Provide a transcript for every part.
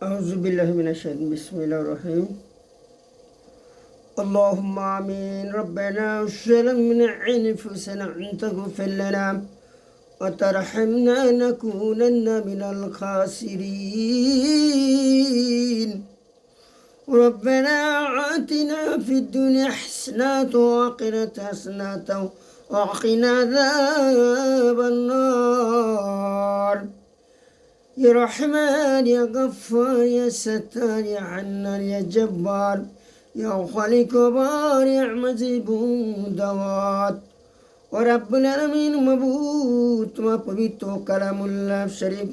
أعوذ بالله من الشيطان بسم الله الرحيم اللهم آمين ربنا ظلمنا من أنفسنا أن تغفر لنا وترحمنا لنكونن من الخاسرين ربنا آتنا في الدنيا حسنة وآخرة حسنة وقنا عذاب النار يا رحمن يا غفار يا ستار يا حنان يا جبار يا خالق بار يا مجيب دعوات ورب العالمين مبعوث তোমার পবিত্র কালামুল্লাহ শরীফ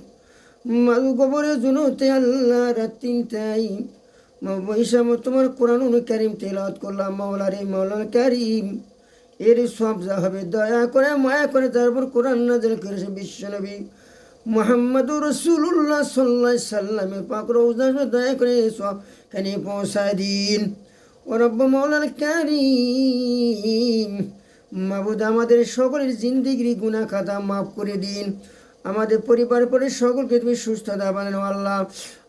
মাদু কবরে জুনুতে আল্লাহ রাতিন তাই মবৈশাম তোমার কোরআনুল কারীম তেলাওয়াত করলাম মাওলানা কারীম এর সব যা হবে দয়া করে মায়া করে তার উপর কোরআন নাযিল করেছে বিশ্বনবী মুহাম্মদুর রাসূলুল্লাহ সাল্লাল্লাহু আলাইহি সাল্লামের পাক রওজা দয়া করে সব কানে পৌঁছায় দিন ও রব্ব মাওলানা কারীম মাবুদ আমাদের সকলের জিন্দেগির গুনাহ খাতা মাফ করে দিন আমাদের পরিবার পরে সকলকে তুমি সুস্থতা বানাও আল্লাহ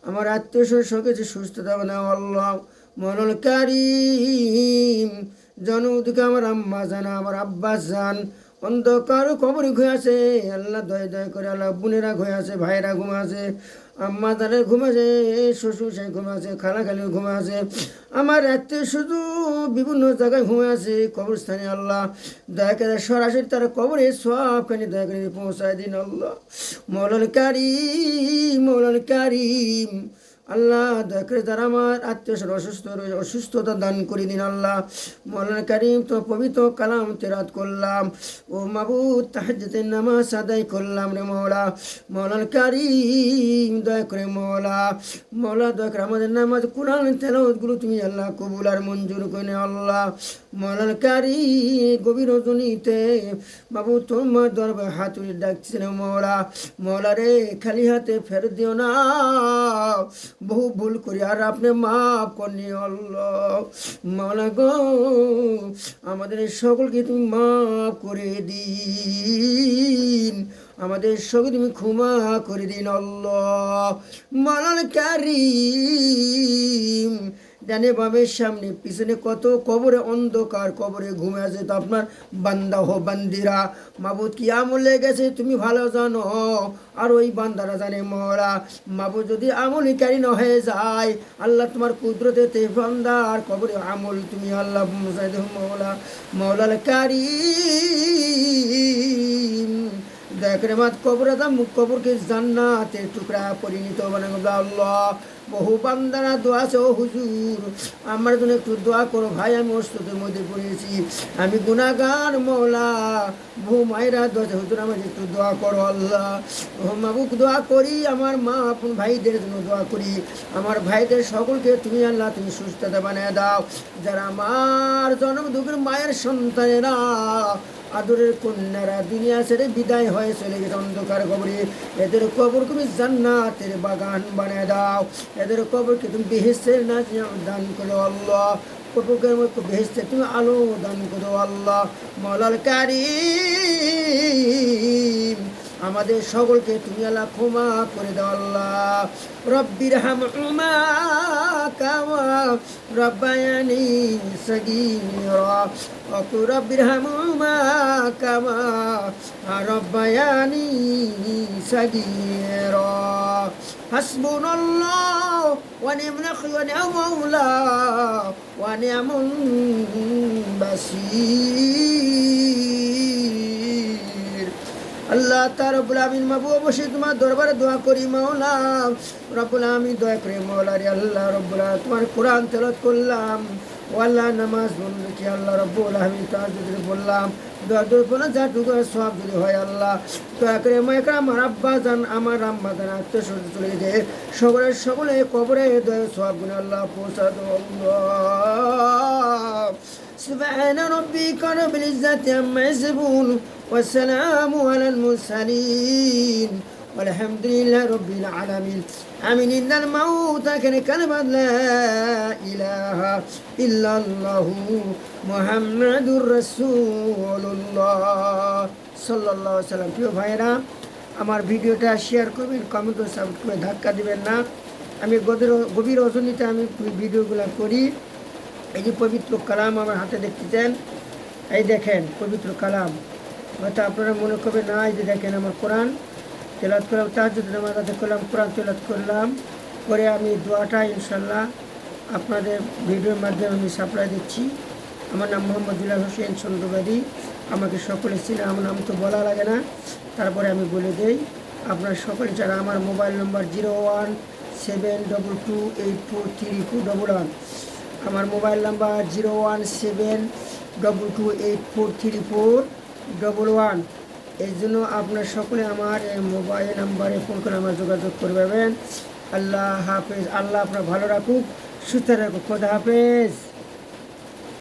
আমার আত্মীয় স্বজন সকলকে সুস্থতা বানাও আল্লাহ মাওলানা কারীম জনমুদকে আমার আম্মা জান আমার আব্বা জান অন্ধকার কবরে ঘুরে আছে আল্লাহ দয়া করে আল্লাহ বোনেরা ঘুরে আছে ভাইরা ঘুমে আছে আম্মা তাদের ঘুমে আছে শ্বশুর সাহেব ঘুমে আছে খালা খালি ঘুমে আছে আমার আত্মীয় শুধু বিভিন্ন জায়গায় ঘুমে আছে কবরস্থানে আল্লাহ দয়া করে সরাসরি তারা কবরে সবখানে দয়া করে পৌঁছায় দিন আল্লাহ মাওলানা কারীম আল্লাহ দয়া করে যারা আমার আত্মীয় অসুস্থতা দান করে দিন আল্লাহ মাওলানা কারীম তো পবিত্র কালাম তেলাওয়াত করলাম ও মাবুদ তাহাজ্জুদের নামাজ আদায় করলাম রে মাওলানা কারীম দয়া করে মাওলা দয়া করে আমাদের নামাজ কোরআন তেলাওয়াতগুলো তুমি আল্লাহ কবুল আর মঞ্জুর করে আল্লাহ মাওলানা কারীম গভীর রজনীতে মাবুদ তোমার দরবারে হাত তুলে ডাকছি রে মাওলা রে খালি হাতে ফেরত দিও না বহু ভুল করি আর আপনি মাফ করনি আল্লাহ মাওলা গো আমাদের সকলকে তুমি মাফ করে দিন আমাদের সকলকে তুমি ক্ষমা করে দিন আল্লাহ মাওলানা কারীম ডানে বামের সামনে পিছনে কত কবরে অন্ধকার কবরে ঘুমে আছে তো আপনার বান্দা হো বান্দিরা মাবুদ কি আমল লেগেছে তুমি ভালো জানো আর ওই বান্দারা জানে মাওলা মাবুদ যদি আমলকারী না হয়ে যায় আল্লাহ তোমার কুদরতে তে বান্দা আর কবরে আমল তুমি আল্লাহ মুসাই দেহ মাওলানা কারীম দয়া করে মাত কবরে দাম কবরকে জান্নাতের টুকরা পরিণত বানাবো আল্লাহ বহু বান্দারা দোয়া আছে ও হুজুর আমার জন্য একটু দোয়া করো ভাই আমি অসুস্থতার মধ্যে পড়েছি আমি গুনাহগার মাওলা বহু মায়েরা দোয়া হুজুর আমার একটু দোয়া করো আল্লাহ ও মাবুক দোয়া করি আমার মা আপন ভাইদের জন্য দোয়া করি আমার ভাইদের সকলকে তুমি আল্লাহ তুমি সুস্থতা বানিয়ে দাও যারা আমার জন্ম দুঃখের মায়ের সন্তানেরা আদরের কন্যারা দুনিয়া ছেড়ে বিদায় হয়ে চলে গেছে অন্ধকার কবরে এদের কবর তুমি জান্নাতের বাগান বানিয়ে দাও এদের কবরকে তুমি বেহেশতের না দান করো আল্লাহ কবরের মধ্যে বেহেশতে তুমি আলো দান করো আল্লাহ মাওলানা কারীম আমাদের সকলকে তুমি আল্লাহ ক্ষমা করে দাও আল্লাহ রব্বির হামহুমা কামা রব্বায়ানি সগীরা وقل رب ارحمهما كما ربياني صغيرا حسبنا الله ونعم الوكيل ونعم المولى ونعم البصير আল্লাহ তাআলা রব্বুল আমিন মাবুদ অবশ্যই তোমার দরবারে দোয়া করি মাওলা রব্বুল আমিন দয়া করে মাওলা রে আল্লাহ রব্বুল আমিন তোমার কোরআন তেলাওয়াত করলাম ও আল্লাহ নামাজ বন্ধ কি আল্লাহ রব্বুল আমিন তাআলা বললাম দোয়া বলা যাটুকু সব যদি হয় আল্লাহ দয়া করে আমার আব্বা জান আমার আম্মা জান আত্মীয় স্বজন চলে গেছে সকলে কবরে দয়া সব গুণ আল্লাহ পৌঁছা দাও আল্লাহ سبحان ربك رب العزة عما يصفون والسلام على المرسلين والحمد لله رب العالمين آمين إن الموت كان كلمة لا إله إلا الله محمد رسول الله صلى الله عليه وسلم প্রিয় ভাইরা আমার ভিডিওটা শেয়ার করবেন কমেন্ট ও সাবস্ক্রাইব ধাক্কা দিবেন না আমি গভীর রজনীতে আমি ভিডিওগুলো করি। এই যে পবিত্র কালাম আমার হাতে দেখতেছেন, এই দেখেন পবিত্র কালাম। হয়তো আপনারা মনে করবেন না, এই যে দেখেন আমার কোরআন তেলাওয়াত করলাম, তাহাজ্জুদ নামাজ আদায় করলাম, কোরআন তেলাওয়াত করলাম, করে আমি দোয়াটা ইনশাল্লাহ আপনাদের ভিডিওর মাধ্যমে আমি সাপ্লাই দিচ্ছি। আমার নাম মোহাম্মদ বিলাল হোসেন চন্দ্রবাদী। আমাকে সকলে চিনে, আমার নাম তো বলা লাগে না, তারপরে আমি বলে দেই। আপনার সকলে যারা আমার মোবাইল নম্বর 01722843411, আমার মোবাইল নাম্বার 01722843411। এই জন্য আপনার সকলে আমার এই মোবাইল নাম্বারে ফোন করে আমার যোগাযোগ করবেন। আল্লাহ হাফেজ। আল্লাহ আপনার ভালো রাখুক, সুস্থ রাখুক। খোদা হাফেজ।